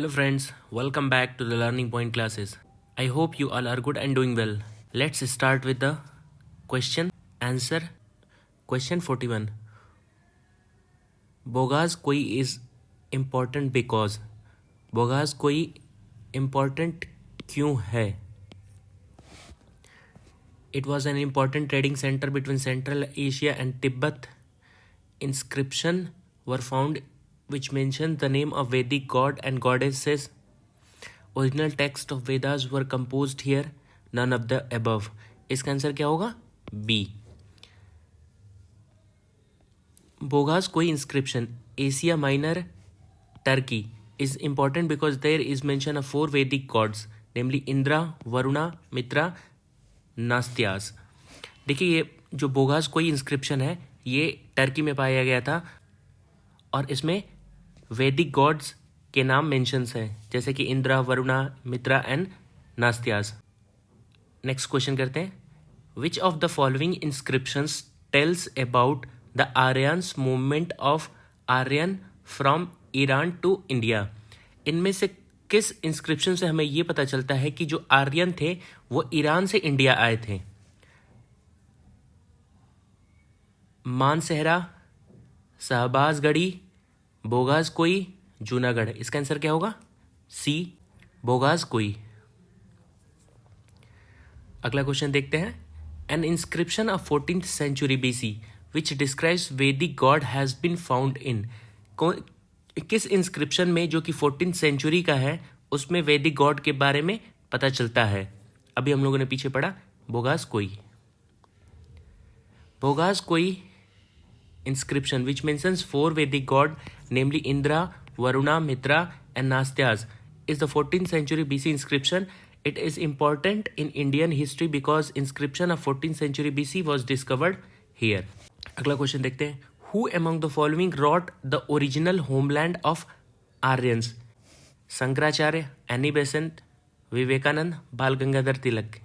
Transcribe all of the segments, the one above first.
Hello friends, welcome back to the Learning Point classes. I hope you all are good and doing well. Let's start with the question answer. Question 41. Bogus कोई is important because. Bogus कोई important क्यों है? It was an important trading center between Central Asia and Tibet. Inscriptions were found which mention the name of Vedic god and goddesses. Original text of Vedas were composed here. None of the above. इसका answer क्या होगा? B. Bogus कोई inscription Asia Minor, Turkey is important because there is mention of 4 Vedic gods, namely Indra, Varuna, Mitra, नास्त्यास. देखिए ये जो bogus कोई inscription है ये टर्की में पाया गया था और इसमें वैदिक गॉड्स के नाम मेंशंस हैं जैसे कि Indra, Varuna, Mitra and Nasatyas. Next question करते हैं. Which of the following inscriptions tells about the Aryans movement of Aryan from Iran to India. इनमें से किस इंस्क्रिप्शन से हमें ये पता चलता है कि जो आर्यन थे वो ईरान से इंडिया आए थे? मानसेहरा, शहबाजगढ़ी, बोगास कोई, जूनागढ़. इसका आंसर क्या होगा? सी, बोगास कोई. अगला क्वेश्चन देखते हैं. An inscription of 14th century BC which describes Vedic god has been found in. किस इंस्क्रिप्शन में जो कि 14th सेंचुरी का है उसमें वैदिक गॉड के बारे में पता चलता है? अभी हम लोगों ने पीछे पढ़ा बोगास कोई. बोगास कोई inscription which mentions 4 Vedic god namely Indra, Varuna, Mitra and Nastyas is the 14th century BC inscription. It is important in Indian history because inscription of 14th century BC was discovered here. अगला question देखते हैं. Who among the following wrote the original homeland of Aryans? Shankaracharya, Annie Besant, Vivekananda, Bal Gangadhar Tilak.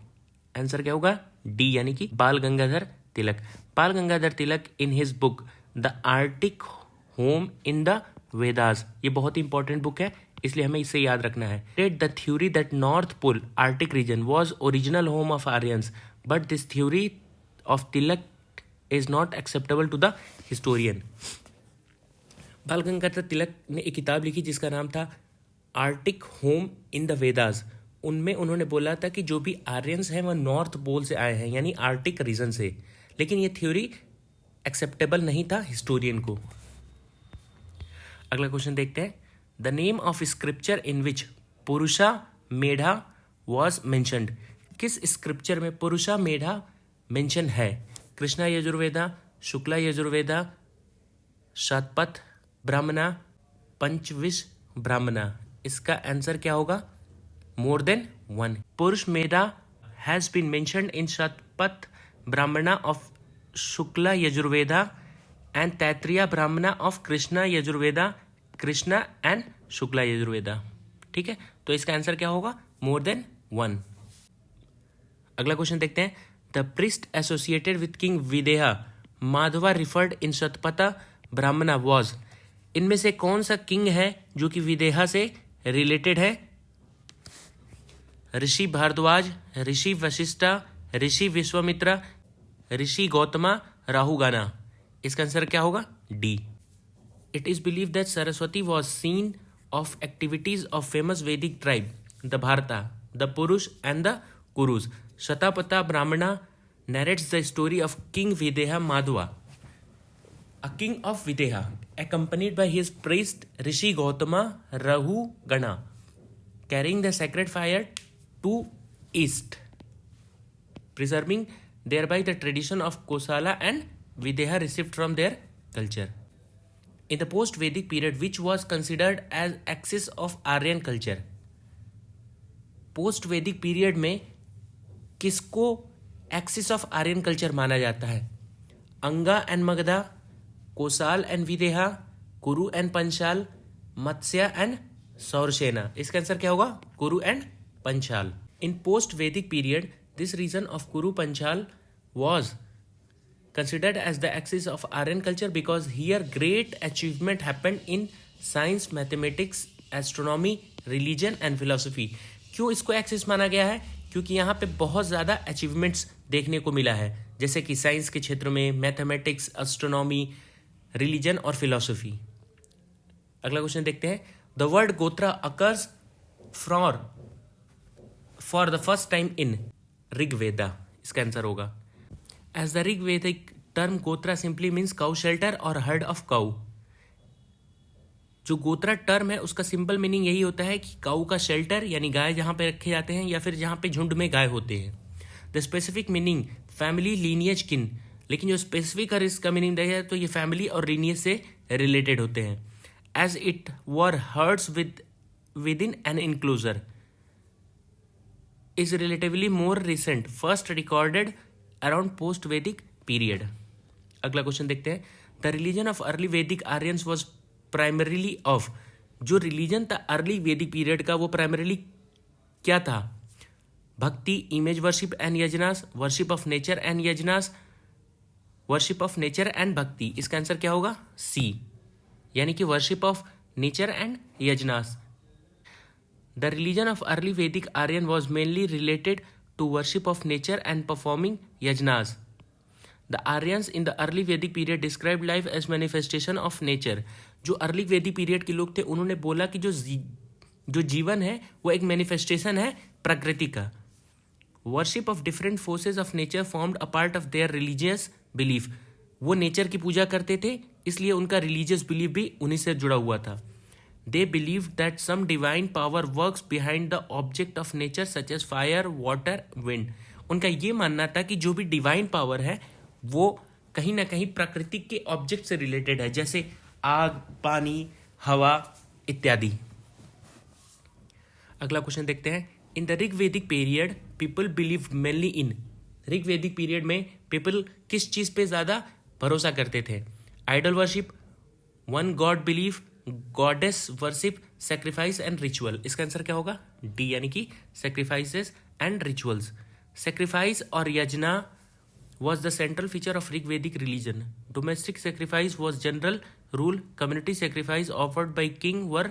Answer क्या होगा? D यानी कि बाल Gangadhar Tilak. Bal Gangadhar Tilak in his book the Arctic home in the Vedas. ये बहुत ही इंपॉर्टेंट बुक है इसलिए हमें इसे याद रखना है. That the theory that North Pole Arctic region was original home of Aryans but this theory of Tilak is not acceptable to the historian. Bal Gangadhar तिलक ने एक किताब लिखी जिसका नाम था Arctic home in the Vedas. उनमें उन्होंने बोला था कि जो भी आर्यंस हैं वह नॉर्थ पोल से आए हैं यानी आर्टिक रीजन से, लेकिन ये थ्योरी एक्सेप्टेबल नहीं था हिस्टोरियन को. अगला क्वेश्चन देखते हैं. द नेम ऑफ स्क्रिप्चर इन विच पुरुषा मेढा वॉज मेंशनड. किस स्क्रिप्चर में पुरुषा मेढा मेंशन है? कृष्णा यजुर्वेदा, शुक्ला यजुर्वेदा, शतपथ ब्राह्मणा, पंचविश ब्राह्मणा. इसका आंसर क्या होगा? More than 1. Purushamedha has been mentioned in Shatapatha Brahmana of Shukla Yajurveda and Taittiriya Brahmana of Krishna Yajurveda, Krishna and Shukla Yajurveda. ठीक है, तो इसका आंसर क्या होगा? More than 1. अगला क्वेश्चन देखते हैं. The priest associated with king Videha Madhava referred in Shatapatha Brahmana was. इनमें से कौन सा किंग है जो कि विदेहा से रिलेटेड है? ऋषि भारद्वाज, ऋषि वशिष्ठा, ऋषि विश्वामित्रा, ऋषि गौतमा, राहुगाना. इसका आंसर क्या होगा? D. It is believe that Saraswati was seen of activities of famous वैदिक ट्राइब द भारता, द पुरुष एंड द कुरुस. शतापथा ब्राह्मणा narrates the story of King Videha Madhva, a king of Videha, accompanied by his priest Rishi Gautama Rahugana, carrying the sacred fire to east, preserving thereby the tradition of Kosala and Videha received from their culture. In the post-Vedic period, which was considered as axis of Aryan culture? पोस्ट-वैदिक period में किसको axis of Aryan culture माना जाता है? अंगा and Magadha, कोसाल and विदेहा, कुरु and Panchal, Matsya and सौरसेना. इसका answer क्या होगा? कुरु and Panchal. In पोस्ट-वैदिक period this region of Kuru Panchal was considered as the axis of Aryan culture because here great achievement happened in science, mathematics, astronomy, religion and philosophy. क्यों इसको axis माना गया है? क्योंकि यहाँ पे बहुत ज़्यादा अचीवमेंट्स देखने को मिला है, जैसे कि साइंस के क्षेत्र में, मैथमेटिक्स, एस्ट्रोनॉमी, रिलीजन और फिलोसफी। अगला क्वेश्चन देखते हैं। द वर्ड गोत्रा occurs for the first time in Rigveda. इसका आंसर होगा एज द ऋग्वेदिक टर्म गोत्रा सिंपली मीन्स काउ शेल्टर और हर्ड ऑफ काउ। जो गोत्रा टर्म है उसका सिंपल मीनिंग यही होता है कि काऊ का शेल्टर यानी गाय जहाँ पे रखे जाते हैं या फिर जहाँ पे झुंड में गाय होते हैं। The specific meaning family, lineage, किन। लेकिन जो स्पेसिफिक और इसका मीनिंग देखा जाए तो ये फैमिली और लीनियज से रिलेटेड होते हैं। As it were herds with in an enclosure is relatively more recent, first recorded around post Vedic period. अगला क्वेश्चन देखते हैं। The religion of early Vedic Aryans was primarily of. जो रिलीजन था अर्ली वैदिक पीरियड का वो प्राइमरीली क्या था? Bhakti, image worship and yajnas, worship of nature and yajnas, worship of nature and bhakti. इसका आंसर क्या होगा? सी, यानी कि worship of nature and yajnas. The religion of early Vedic Aryan was mainly related to worship of nature and performing yajnas. The Aryans in the early Vedic period describe life as manifestation of nature. जो early Vedic period के लोग थे उन्होंने बोला कि जो जीवन है वो एक मैनिफेस्टेशन है प्रकृति का। Worship of different forces of nature formed a part of their religious belief. वो नेचर की पूजा करते थे, इसलिए उनका रिलीजियस बिलीफ भी उन्हीं से जुड़ा हुआ था। They believe that some divine power works behind the object of nature such as fire, water, wind. उनका ये मानना था कि जो भी डिवाइन पावर है वो कहीं ना कहीं प्रकृति के ऑब्जेक्ट से रिलेटेड है, जैसे आग, पानी, हवा इत्यादि। अगला क्वेश्चन देखते हैं। In the Rigvedic period people believe mainly in. Rigvedic period में पीपल किस चीज पे ज्यादा भरोसा करते थे? Idol worship, one god belief, goddess worship, sacrifice and ritual. इसका आंसर क्या होगा? डी, यानी कि सेक्रीफाइसेस एंड रिचुअल्स। सेक्रीफाइस और यजना was the central feature of Rig-Vedic religion. Domestic sacrifice was general rule. Community sacrifice offered by king were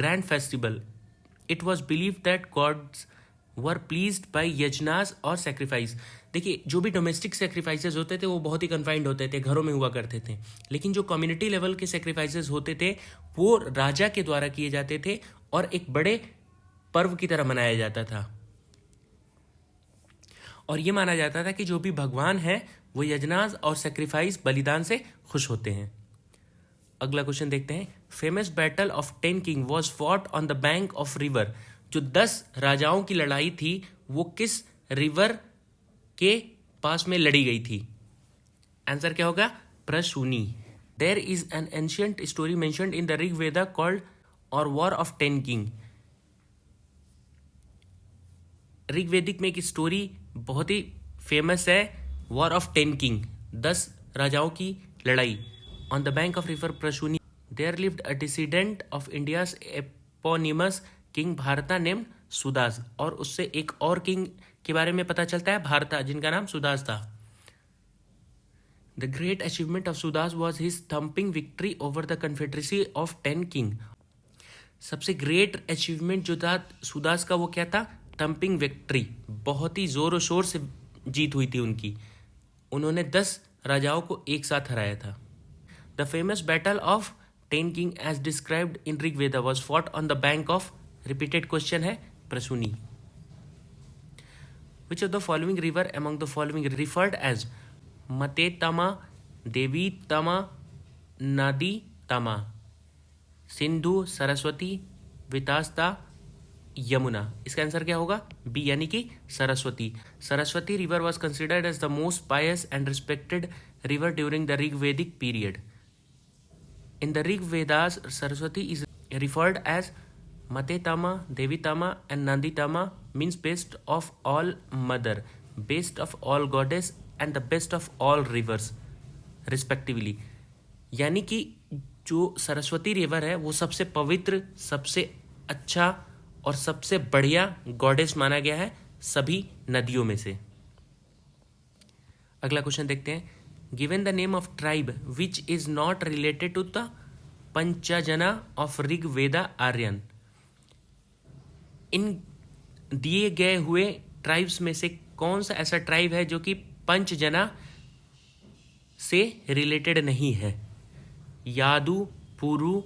grand festival. It was believed that gods were pleased by yajnas और sacrifice. देखिए, जो भी domestic sacrifices होते थे वो बहुत ही confined होते थे, घरों में हुआ करते थे। लेकिन जो कम्युनिटी लेवल के सेक्रीफाइसेस होते थे वो राजा के द्वारा किए जाते थे और एक बड़े पर्व की तरह मनाया जाता था। और ये माना जाता था कि जो भी भगवान है वो यजनाज और सेक्रीफाइस, बलिदान से खुश होते हैं। अगला क्वेश्चन देखते हैं। Famous battle of 10 king was fought on the bank of river. जो 10 राजाओं की लड़ाई थी वो किस रिवर के पास में लड़ी गई थी? आंसर क्या होगा? Parushni. There is an ancient story mentioned in the Rigveda called और वॉर ऑफ 10 किंग। ऋग्वेदिक में एक स्टोरी बहुत ही फेमस है, वॉर ऑफ 10 किंग, 10 राजाओं की लड़ाई। On the bank of river Parushni there lived a descendant of India's eponymous king Bharata named Sudas. और उससे एक और किंग के बारे में पता चलता है, भारता, जिनका नाम सुदास था। The great achievement of Sudas was his thumping victory over the confederacy of 10 king. सबसे ग्रेट अचीवमेंट जो था सुदास का वो क्या था? Thumping victory. बहुत ही जोर और शोर से जीत हुई थी उनकी। उन्होंने 10 राजाओं को एक साथ हराया था। The famous battle of 10 king as described in Rigveda was fought on the bank of, repeated question है, Parushni. Which of the following river among the following referred as Matetama, Devitama, Naditama? Sindhu, Saraswati, Vitasta, Yamuna. इसका आंसर क्या होगा? बी, यानी कि Saraswati. Saraswati river was considered as the most pious and respected river during the Rigvedic period. In the Rigvedas Saraswati is referred as Matetama, Devitama and Nanditama, means best of all mother, best of all goddess and the best of all rivers respectively. यानी कि जो Saraswati river है वो सबसे पवित्र, सबसे अच्छा और सबसे बढ़िया गॉडेस माना गया है सभी नदियों में से। अगला क्वेश्चन देखते हैं। Given the name of tribe which is not related to the Panchajana of Rigveda Aryan. इन दिए गए हुए ट्राइब्स में से कौन सा ऐसा ट्राइब है जो कि पंचजना से रिलेटेड नहीं है? यादू, पुरु,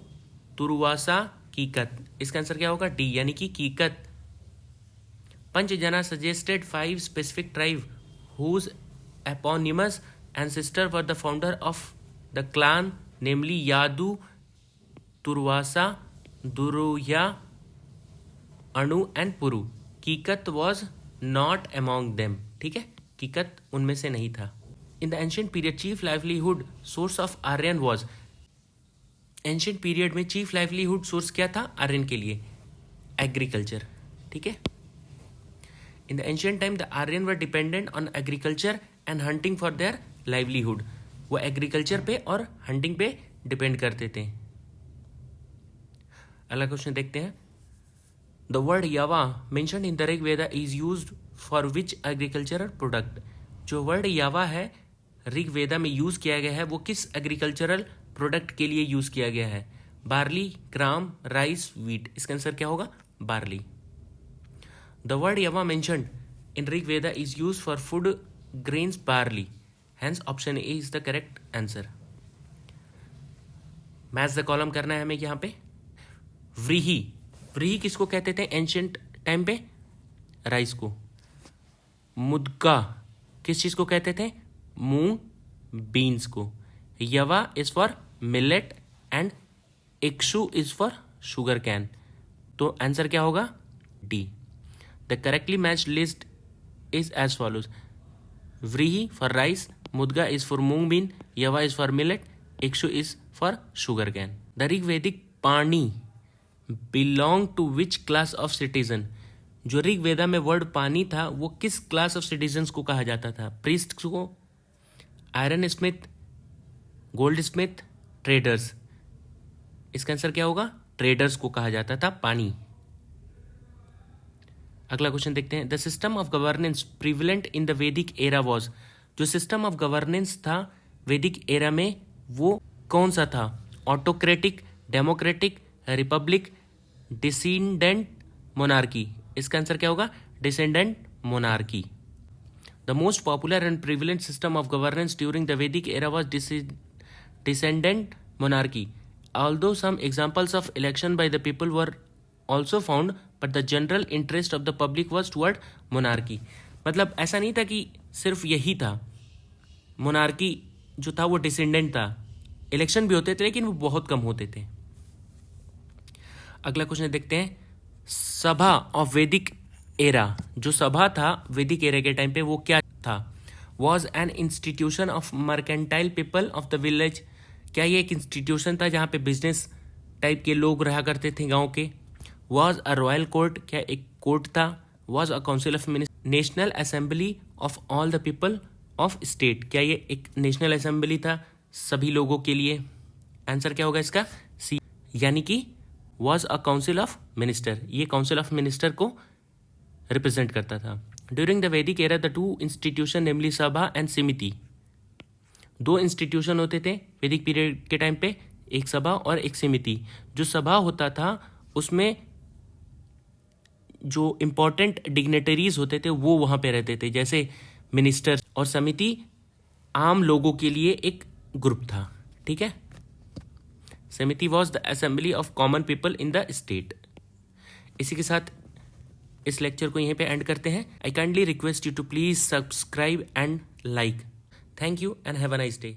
तुरुवासा, कीकत। इसका आंसर क्या होगा? डी, यानी कि कीकत। पंचजना suggested 5 specific tribes whose eponymous ancestors were the founder of the clan, namely Yadu, Turvasa, Duruya, Anu and Puru. Kikat was not among them. ठीक है, कीकत उनमें से नहीं था. In the ancient period, chief livelihood source of Aryan was. Ancient period में chief livelihood source क्या था Aryan के लिए? एग्रीकल्चर. ठीक है. In the ancient time the Aryan were dependent on agriculture and hunting for their livelihood. वो agriculture पे और हंटिंग पे डिपेंड करते थे. अगला क्वेश्चन देखते हैं. द वर्ड यावा mentioned in the Rig Veda is used for which agricultural product. जो वर्ड यावा है ऋग वेदा में यूज किया गया है वो किस एग्रीकल्चरल प्रोडक्ट के लिए यूज किया गया है? बार्ली, ग्राम, राइस, वीट. इसका आंसर क्या होगा? बार्ली. द वर्ड यावा mentioned in Rig Veda is use for food grains barley. Hence option A is the correct answer. Match the column करना है हमें यहाँ पे. व्रीही. व्रीही किसको कहते थे एंशियंट टाइम पे? राइस को. मुदका किस चीज को कहते थे? मूंग, बीन्स को. Yava is for millet and ikshu is for sugar cane. तो आंसर क्या होगा? D. The correctly matched list is as follows. Vrihi for rice, mudga is for moong bean, yava is for millet, ikshu is for sugar cane. The Rigvedic Pani belong to which class of citizen. जो ऋग्वेदा में word पानी था वो किस class of citizens को कहा जाता था? प्रीस्ट को, iron Smith, gold Smith, traders. इसका आंसर क्या होगा? ट्रेडर्स को कहा जाता था पानी. अगला क्वेश्चन देखते हैं. The system of governance prevalent in the Vedic era was. जो सिस्टम ऑफ गवर्नेंस था वैदिक एरा में वो कौन सा था? Autocratic, democratic, republic, descendant monarchy. इसका आंसर क्या होगा? Descendant monarchy. The most popular and prevalent system of governance during the Vedic era was descendant monarchy. Although some examples of election by the people were also found, but the general interest of the public was toward monarchy. मतलब ऐसा नहीं था कि सिर्फ यही था. Monarchy जो था वो डिसेंडेंट था. इलेक्शन भी होते थे लेकिन वो बहुत कम होते थे. अगला क्वेश्चन देखते हैं. सभा ऑफ वैदिक एरा. जो सभा था वैदिक एरा के टाइम पे वो क्या था? Was an institution of mercantile people of the village. क्या ये एक इंस्टीट्यूशन था जहाँ पे बिजनेस टाइप के लोग रहा करते थे गांव के? Was a royal court. क्या एक कोर्ट था? Was a council of ministers. National assembly of all the people of state. क्या ये एक नेशनल असेंबली था सभी लोगों के लिए? आंसर क्या होगा इसका? सी, यानी कि was a council of minister. ये काउंसिल ऑफ मिनिस्टर को रिप्रेजेंट करता था. During the Vedic era the two institution नेमली सभा एंड समिति. दो इंस्टीट्यूशन होते थे वैदिक पीरियड के टाइम पे, एक सभा और एक समिति. जो सभा होता था उसमें जो इम्पोर्टेंट डिग्नेटरीज होते थे वो वहाँ पे रहते थे जैसे मिनिस्टर. और समिति आम लोगों के लिए एक ग्रुप था. ठीक है. समिति was the assembly of common people in the state. इसी के साथ इस लेक्चर को यहीं पे एंड करते हैं. I kindly request you to please subscribe and like. Thank you and have a nice day.